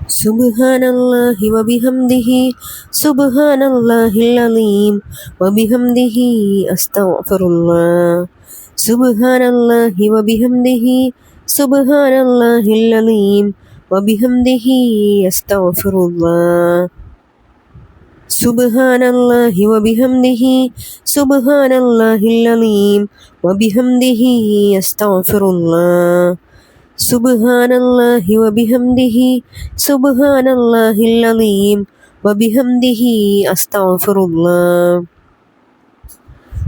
Subhanallahi wa bihamdihi, subhanallahil azim, wa bihamdihi astaghfirullah. Subhanallahi wa bihamdihi, subhanallahil azim, wa bihamdihi astaghfirullah. Subhanallahi wa bihamdihi, subhanallahil azim, wa bihamdihi astaghfirullah. Subhanallahi wa bihamdihi, subhanallahil azim, wa bihamdihi astaghfirullah.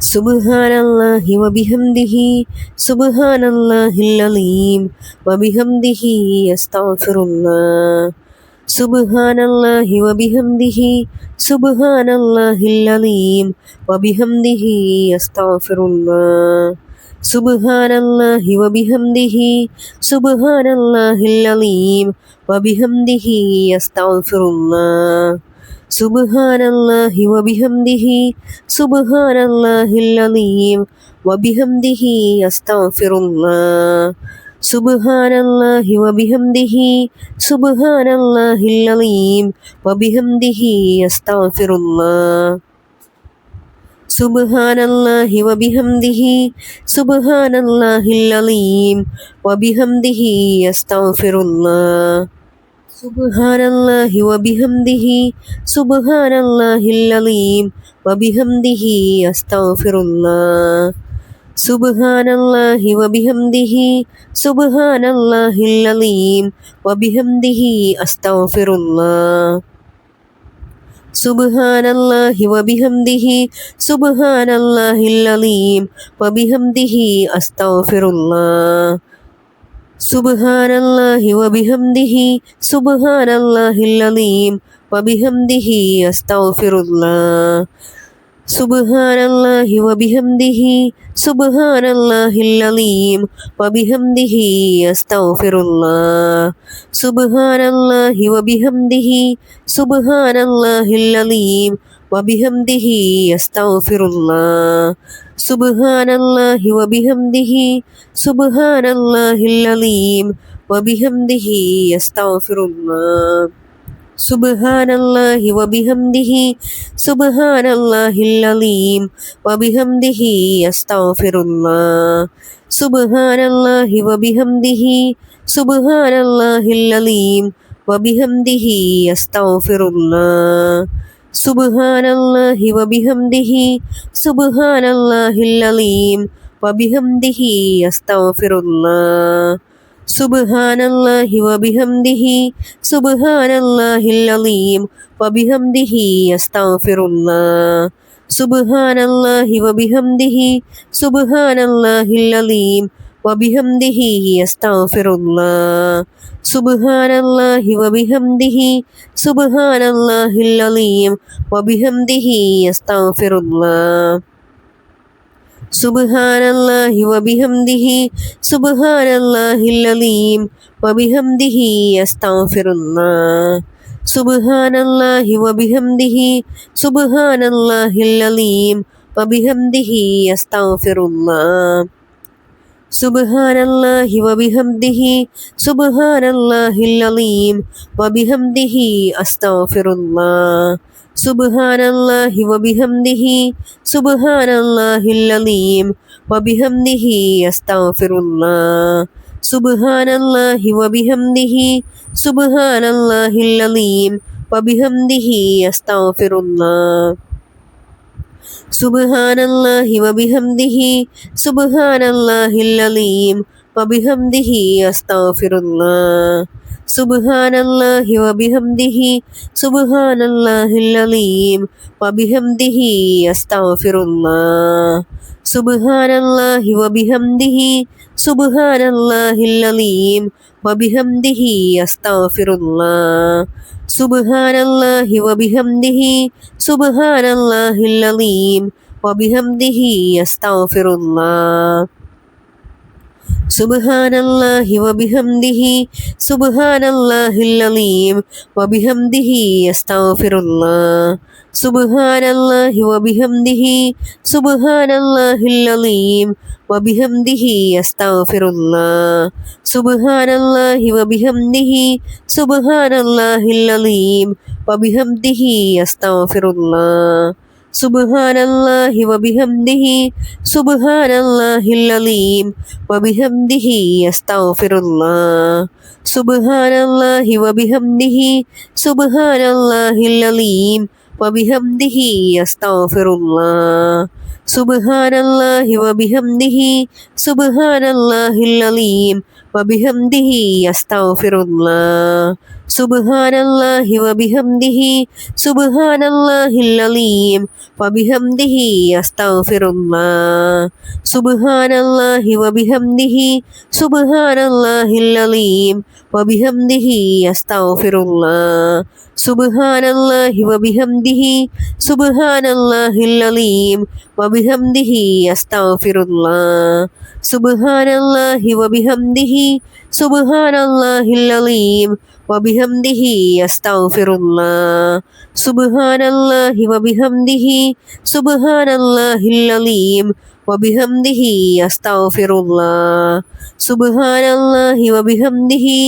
Subhanallahi wa bihamdihi, subhanallahil azim, wa bihamdihi astaghfirullah. Subhanallahi wa bihamdihi, subhanallahil azim, wa bihamdihi astaghfirullah. Subhanallahi wa bihamdihi, subhanallahil azim, wa bihamdihi astaghfirullah. Subhanallahi wa bihamdihi, subhanallahil azim, wa bihamdihi astaghfirullah. Subhanallahi wa bihamdihi, subhanallahil azim, wa bihamdihi astaghfirullah. Subhanallahi wa bihamdihi, subhanallahil azim, wa bihamdihi astaghfirullah. Subhanallahi wa bihamdihi, subhanallahil azim, wa bihamdihi astaghfirullah. Subhanallahi wa bihamdihi, subhanallahil azim, wa bihamdihi astaghfirullah. Subhanallahi wa bihamdihi, subhanallahil azim, wa bihamdihi astaghfirullah. Subhanallahi wa bihamdihi, subhanallahil azim, wa bihamdihi astaghfirullah. Subhanallahi wa bihamdihi, subhanallahil azim, wa bihamdihi astaghfirullah. Subhanallahi wa bihamdihi, subhanallahil azim, wa bihamdihi astaghfirullah. Subhanallahi wa bihamdihi, subhanallahil azim, wa bihamdihi astaghfirullah. Subhanallahi wa bihamdihi, subhanallahil azim, wa bihamdihi astaghfirullah. Subhanallahi wa bihamdihi, subhanallahil azim, wa bihamdihi astaghfirullah. Subhanallahi wa bihamdihi, subhanallahil azim, wa bihamdihi astaghfirullah. Subhanallahi wa bihamdihi, subhanallahil azim, wa bihamdihi astaghfirullah. Subhanallahi wa bihamdihi, subhanallahil azim, wa bihamdihi astaghfirullah. Subhanallahi wa bihamdihi, subhanallahil azim, wa bihamdihi astaghfirullah. Subhanallahi wa bihamdihi, subhanallahil azim, wa bihamdihi astaghfirullah. Subhanallahi wa bihamdihi, subhanallahil azim, wa bihamdihi astaghfirullah. Subhanallahi wa bihamdihi, subhanallahil azim, wa bihamdihi astaghfirullah. Subhanallahi wa bihamdihi, subhanallahil azim, wa bihamdihi astaghfirullah. Subhanallahi wa bihamdihi, subhanallahil azim, wa bihamdihi astaghfirullah. Subhanallahi wa bihamdihi, subhanallahil azim, wa bihamdihi astaghfirullah. Subhanallahi wa bihamdihi, subhanallahil azim, wa bihamdihi astaghfirullah. Subhanallahi wa bihamdihi, subhanallahil azim, wa bihamdihi astaghfirullah. Subhanallahi wa bihamdihi, subhanallahil azim, wa bihamdihi astaghfirullah. സുബ്ഹാനല്ലാഹി വബിഹംദിഹി സുബ്ഹാനല്ലാഹിൽ Aleem വബിഹംദിഹി അസ്തഗ്ഫിറുല്ലാഹ് സുബ്ഹാനല്ലാഹി വബിഹംദിഹി സുബ്ഹാനല്ലാഹിൽ Aleem വബിഹംദിഹി അസ്തഗ്ഫിറുല്ലാഹ് സുബ്ഹാനല്ലാഹി വബിഹംദിഹി സുബ്ഹാനല്ലാഹിൽ Aleem വബിഹംദിഹി അസ്തഗ്ഫിറുല്ലാഹ് സുബ്ഹാനല്ലാഹി വബിഹംദിഹി സുബ്ഹാനല്ലാഹിൽ Aleem വബിഹംദിഹി അസ്തഗ്ഫിറുല്ലാഹ് സുബ്ഹാനല്ലാഹി വബിഹംദിഹി സുബ്ഹാനല്ലാഹിൽ Aleem വബിഹംദിഹി അസ്തഗ്ഫിറുല്ലാഹ് സുബ്ഹാനല്ലാഹി വബിഹംദിഹി സുബ്ഹാനല്ലാഹിൽ Aleem വബിഹംദിഹി അസ്തഗ്ഫിറുല്ലാഹ് സുബ്ഹാനല്ലാഹി വബിഹംദിഹി സുബ്ഹാനല്ലാഹിൽ Aleem വബിഹംദിഹി അസ്തഗ്ഫിറുല്ലാഹ് സുബ്ഹാനല്ലാഹി വബിഹംദിഹി സുബ്ഹാനല്ലാഹിൽ Aleem വബിഹംദിഹി അസ്തഗ്ഫിറുല്ലാഹ് സുബ്ഹാനല്ലാഹി വബിഹംദിഹി സുബ്ഹാനല്ലാഹിൽ Aleem വബിഹംദിഹി അസ്തഗ്ഫിറുല്ലാഹ് സുബ്ഹാനല്ലാഹി വബിഹംദിഹി സുബ്ഹാനല്ലാഹിൽ Aleem വബിഹംദിഹി അസ്തഗ്ഫിറുല്ലാഹ് സുബ്ഹാനല്ലാഹി വബിഹംദിഹി സുബ്ഹാനല്ലാഹിൽ Aleem വബിഹംദിഹി അസ്തഗ്ഫിറുല്ലാഹ് സുബ്ഹാനല്ലാഹി വബിഹംദിഹി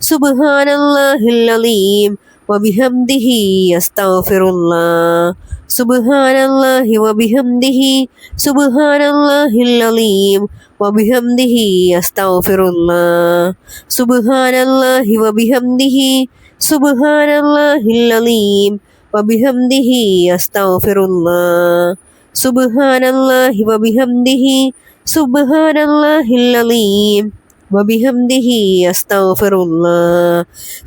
സുബ്ഹാനല്ലാഹിൽ Aleem വബിഹംദിഹി അസ്തഗ്ഫിറുല്ലാഹ് സുബ്ഹാനല്ലാഹി വബിഹംദിഹി സുബ്ഹാനല്ലാഹിൽ Aleem വബിഹംദിഹി അസ്തഗ്ഫിറുല്ലാഹ് സുബ്ഹാനല്ലാഹി വബിഹംദിഹി സുബ്ഹാനല്ലാഹിൽ Aleem വബിഹംദിഹി അസ്തഗ്ഫിറുല്ലാഹ് സുബ്ഹാനല്ലാഹി വബിഹംദിഹി സുബ്ഹാനല്ലാഹിൽ Aleem വബിഹംദിഹി അസ്തഗ്ഫിറുല്ലാഹ് സുബ്ഹാനല്ലാഹി വബിഹംദിഹി സുബ്ഹാനല്ലാഹിൽ Aleem വബിഹംദിഹി അസ്തഗ്ഫിറുല്ലാഹ്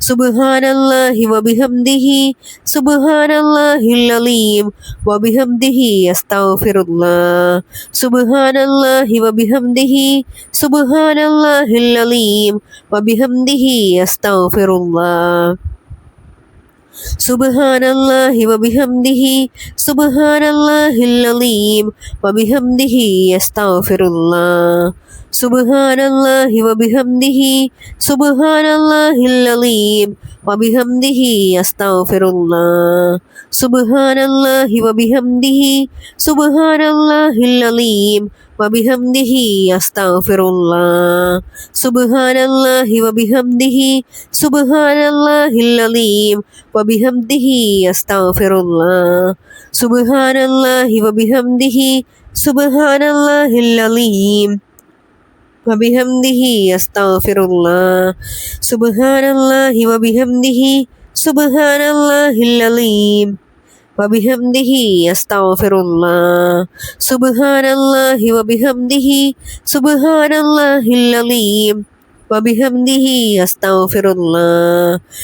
സുബ്ഹാനല്ലാഹി വബിഹംദിഹി സുബ്ഹാനല്ലാഹിൽ Aleem വബിഹംദിഹി അസ്തഗ്ഫിറുല്ലാഹ് സുബ്ഹാനല്ലാഹി വബിഹംദിഹി സുബ്ഹാനല്ലാഹിൽ Aleem വബിഹംദിഹി അസ്തഗ്ഫിറുല്ലാഹ് സുബ്ഹാനല്ലാഹി വബിഹംദിഹി സുബ്ഹാനല്ലാഹിൽ Aleem വബിഹംദിഹി അസ്തഗ്ഫിറുല്ലാഹ് സുബ്ഹാനല്ലാഹി വബിഹംദിഹി സുബ്ഹാനല്ലാഹിൽ Aleem വബിഹംദിഹി അസ്തഗ്ഫിറുല്ലാഹ് സുബ്ഹാനല്ലാഹി വബിഹംദിഹി സുബ്ഹാനല്ലാഹിൽ Aleem വബിഹംദിഹി അസ്തഗ്ഫിറുല്ലാഹ് സുബ്ഹാനല്ലാഹി വബിഹംദിഹി സുബ്ഹാനല്ലാഹിൽ Aleem വബിഹംദിഹി അസ്തഗ്ഫിറുല്ലാഹ് സുബ്ഹാനല്ലാഹി വബിഹംദിഹി സുബ്ഹാനല്ലാഹിൽ Aleem വബിഹംദിഹി അസ്തഗ്ഫിറുല്ലാഹ് സുബ്ഹാനല്ലാഹി വബിഹംദിഹി സുബ്ഹാനല്ലാഹിൽ Aleem വബിഹംദിഹി അസ്തഗ്ഫിറുല്ലാഹ്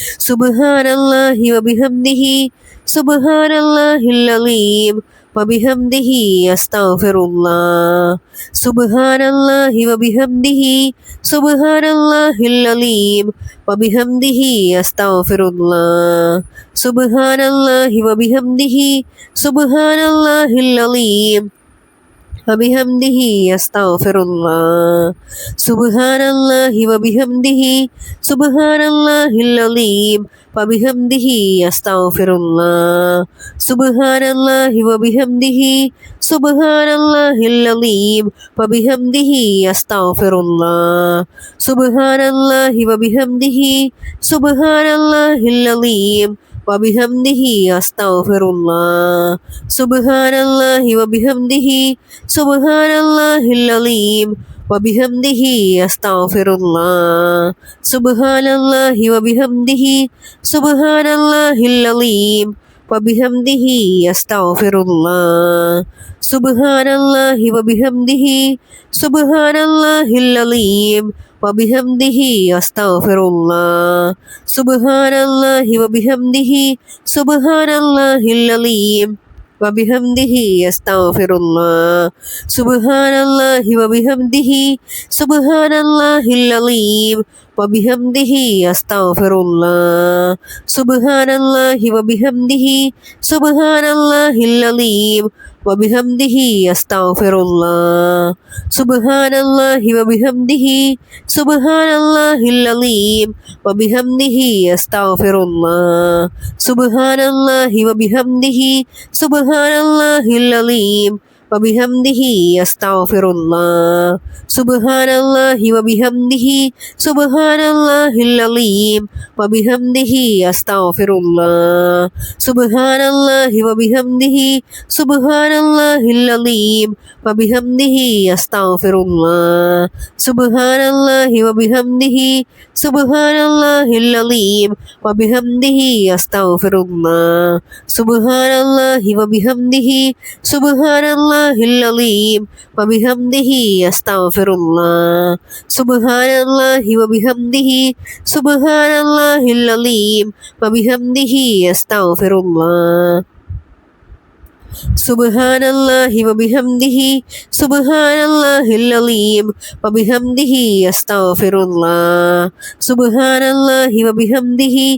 സുബ്ഹാനല്ലാഹി വബിഹംദിഹി സുബ്ഹാനല്ലാഹിൽ Aleem വബിഹംദിഹി അസ്തഗ്ഫിറുല്ലാഹ് സുബ്ഹാനല്ലാഹി വബിഹംദിഹി സുബ്ഹാനല്ലാഹിൽ Aleem വബിഹംദിഹി അസ്തഗ്ഫിറുല്ലാഹ് സുബ്ഹാനല്ലാഹി വബിഹംദിഹി സുബ്ഹാനല്ലാഹിൽ Aleem വബിഹംദിഹി അസ്തഗ്ഫിറുല്ലാഹ് സുബ്ഹാനല്ലാഹി വബിഹംദിഹി സുബ്ഹാനല്ലാഹിൽ Aleem വബിഹംദിഹി അസ്തഗ്ഫിറുല്ലാഹ് സുബ്ഹാനല്ലാഹി വബിഹംദിഹി സുബ്ഹാനല്ലാഹിൽ Aleem വബിഹംദിഹി അസ്തഗ്ഫിറുല്ലാഹ് സുബ്ഹാനല്ലാഹി വബിഹംദിഹി സുബ്ഹാനല്ലാഹിൽ Aleem വബിഹംദിഹി അസ്തഗ്ഫിറുല്ലാഹ് സുബ്ഹാനല്ലാഹി വബിഹംദിഹി സുബ്ഹാനല്ലാഹിൽ Aleem വബിഹംദിഹി അസ്തഗ്ഫിറുല്ലാഹ് സുബ്ഹാനല്ലാഹി വബിഹംദിഹി സുബ്ഹാനല്ലാഹിൽ Aleem വബിഹംദിഹി അസ്തഗ്ഫിറുല്ലാഹ് സുബ്ഹാനല്ലാഹി വബിഹംദിഹി സുബ്ഹാനല്ലാഹിൽ Aleem വബിഹംദിഹി അസ്തഗ്ഫിറുല്ലാഹ് സുബ്ഹാനല്ലാഹി വബിഹംദിഹി സുബ്ഹാനല്ലാഹിൽ Aleem വബിഹംദിഹി അസ്തഗ്ഫിറുല്ലാഹ് സുബ്ഹാനല്ലാഹി വബിഹംദിഹി സുബ്ഹാനല്ലാഹിൽ Aleem വബിഹംദിഹി അസ്തഗ്ഫിറുല്ലാഹ് സുബ്ഹാനല്ലാഹി വബിഹംദിഹി സുബ്ഹാനല്ലാഹിൽ Aleem വബിഹംദിഹി അസ്തഗ്ഫിറുല്ലാഹ് സുബ്ഹാനല്ലാഹി വബിഹംദിഹി സുബ്ഹാനല്ലാഹിൽ Aleem വബിഹംദിഹി അസ്തഗ്ഫിറുല്ലാഹ് സുബ്ഹാനല്ലാഹി വബിഹംദിഹി സുബ്ഹാനല്ലാഹിൽ Aleem വബിഹംദിഹി അസ്തഗ്ഫിറുല്ലാഹ് സുബ്ഹാനല്ലാഹി വബിഹംദിഹി സുബ്ഹാനല്ലാഹിൽ Aleem വബിഹംദിഹി അസ്തഗ്ഫിറുല്ലാഹ് സുബ്ഹാനല്ലാഹി വബിഹംദിഹി സുബ്ഹാനല്ലാഹിൽ Aleem വബിഹംദിഹി അസ്തഗ്ഫിറുല്ലാഹ് സുബ്ഹാനല്ലാഹി വബിഹംദിഹി സുബ്ഹാനല്ലാഹിൽ Aleem വബിഹംദിഹി അസ്തഗ്ഫിറുല്ലാഹ് സുബ്ഹാനല്ലാഹി വബിഹംദിഹി സുബ്ഹാനല്ലാഹിൽ Aleem വബിഹംദിഹി അസ്തഗ്ഫിറുല്ലാഹ് സുബ്ഹാനല്ലാഹി വബിഹംദിഹി സുബ്ഹാനല്ലാഹിൽ Aleem വബിഹംദിഹി അസ്തഗ്ഫിറുല്ലാഹ് സുബ്ഹാനല്ലാഹി വബിഹംദിഹി സുബ്ഹാനല്ലാഹിൽ Aleem വബിഹംദിഹി അസ്തഗ്ഫിറുല്ലാഹ് സുബ്ഹാനല്ലാഹി വബിഹംദിഹി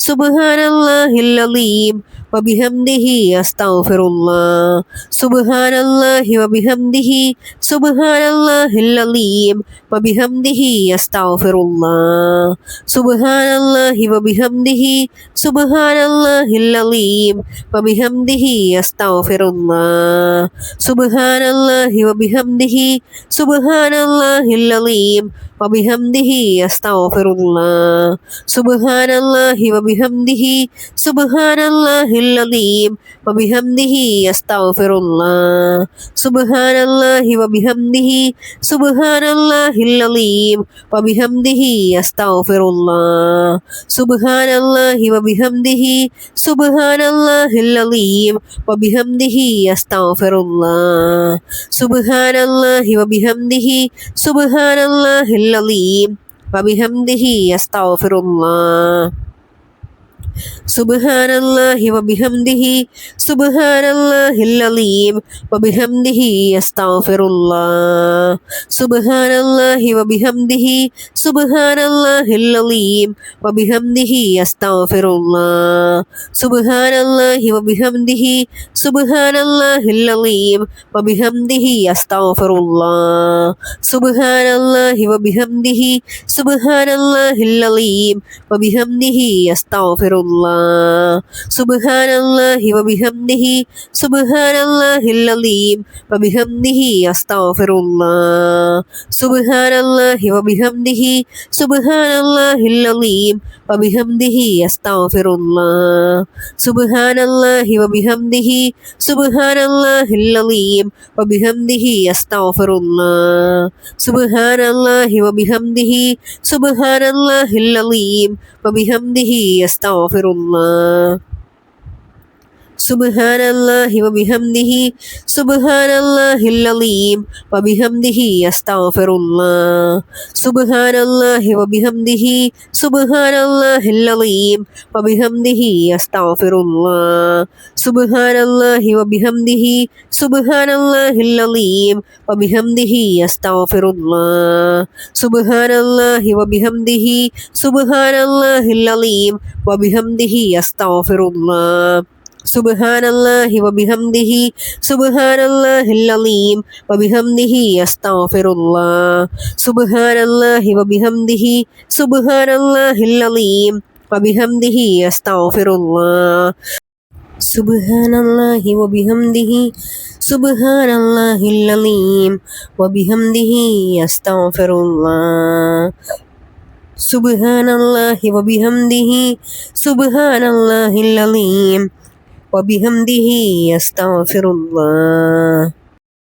സുബ്ഹാനല്ലാഹിൽ Aleem വബിഹംദിഹി അസ്തഗ്ഫിറുല്ലാഹ് സുബ്ഹാനല്ലാഹി വബിഹംദിഹി സുബ്ഹാനല്ലാഹിൽ Aleem വബിഹംദിഹി അസ്തഗ്ഫിറുല്ലാഹ് സുബ്ഹാനല്ലാഹി വബിഹംദിഹി സുബ്ഹാനല്ലാഹിൽ Aleem വബിഹംദിഹി അസ്തഗ്ഫിറുല്ലാഹ് സുബ്ഹാനല്ലാഹി വബിഹംദിഹി സുബ്ഹാനല്ലാഹിൽ Aleem വബിഹംദിഹി അസ്തഗ്ഫിറുല്ലാഹ് സുബ്ഹാനല്ലാഹി വബിഹംദിഹി സുബ്ഹാനല്ലാഹിൽ Aleem വബിഹംദിഹി അസ്തഗ്ഫിറുല്ലാഹ് സുബ്ഹാനല്ലാഹി വബിഹംദിഹി സുബ്ഹാനല്ലാഹിൽ Aleem വബിഹംദിഹി അസ്തഗ്ഫിറുല്ലാഹ് സുബ്ഹാനല്ലാഹി വബിഹംദിഹി സുബ്ഹാനല്ലാഹിൽ Aleem വബിഹംദിഹി അസ്തഗ്ഫിറുല്ലാഹ് സുബ്ഹാനല്ലാഹി വബിഹംദിഹി സുബ്ഹാനല്ലാഹിൽ Aleem വബിഹംദിഹി അസ്തഗ്ഫിറുല്ലാഹ് സുബ്ഹാനല്ലാഹി വബിഹംദിഹി സുബ്ഹാനല്ലാഹിൽ Aleem വബിഹംദിഹി അസ്തഗ്ഫിറുല്ലാഹ് സുബ്ഹാനല്ലാഹി വബിഹംദിഹി സുബ്ഹാനല്ലാഹിൽ Aleem വബിഹംദിഹി അസ്തഗ്ഫിറുല്ലാഹ് സുബ്ഹാനല്ലാഹി വബിഹംദിഹി സുബ്ഹാനല്ലാഹിൽ Aleem വബിഹംദിഹി അസ്തഗ്ഫിറുല്ലാഹ് സുബ്ഹാനല്ലാഹി വബിഹംദിഹി സുബ്ഹാനല്ലാഹിൽ Aleem വബിഹംദിഹി അസ്തഗ്ഫിറുല്ലാഹ് സുബ്ഹാനല്ലാഹി വബിഹംദിഹി സുബ്ഹാനല്ലാഹിൽ Aleem വബിഹംദിഹി അസ്തഗ്ഫിറുല്ലാഹ് സുബ്ഹാനല്ലാഹി വബിഹംദിഹി സുബ്ഹാനല്ലാഹിൽ Aleem വബിഹംദിഹി അസ്തഗ്ഫിറുല്ലാഹ് സുബ്ഹാനല്ലാഹി വബിഹംദിഹി സുബ്ഹാനല്ലാഹിൽ Aleem വബിഹംദിഹി അസ്തഗ്ഫിറുല്ലാഹ് സുബ്ഹാനല്ലാഹി വബിഹംദിഹി സുബ്ഹാനല്ലാഹിൽ Aleem വബിഹംദിഹി അസ്തഗ്ഫിറുല്ലാഹ് സുബ്ഹാനല്ലാഹി വബിഹംദിഹി സുബ്ഹാനല്ലാഹിൽ Aleem വബിഹംദിഹി അസ്തഗ്ഫിറുല്ലാഹ് സുബ്ഹാനല്ലാഹി വബിഹംദിഹി സുബ്ഹാനല്ലാഹിൽ Aleem വബിഹംദിഹി അസ്തഗ്ഫിറുല്ലാഹ് സുബ്ഹാനല്ലാഹി വബിഹംദിഹി സുബ്ഹാനല്ലാഹിൽ Aleem വബിഹംദിഹി അസ്തഗ്ഫിറുല്ലാഹ് സുബ്ഹാനല്ലാഹി വബിഹംദിഹി സുബ്ഹാനല്ലാഹിൽ Aleem വബിഹംദിഹി അസ്തഗ്ഫിറുല്ലാഹ് സുബ്ഹാനല്ലാഹി വബിഹംദിഹി സുബ്ഹാനല്ലാഹിൽ Aleem വബിഹംദിഹി അസ്തഗ്ഫിറുല്ലാഹ് സുബ്ഹാനല്ലാഹി വബിഹംദിഹി സുബ്ഹാനല്ലാഹിൽ Aleem വബിഹംദിഹി അസ്തഗ്ഫിറുല്ലാഹ് സുബ്ഹാനല്ലാഹി വബിഹംദിഹി സുബ്ഹാനല്ലാഹിൽ Aleem വബിഹംദിഹി അസ്തഗ്ഫിറുല്ലാഹ് സുബ്ഹാനല്ലാഹി വബിഹംദിഹി സുബ്ഹാനല്ലാഹിൽ Aleem വബിഹംദിഹി അസ്തഗ്ഫിറുല്ലാഹ്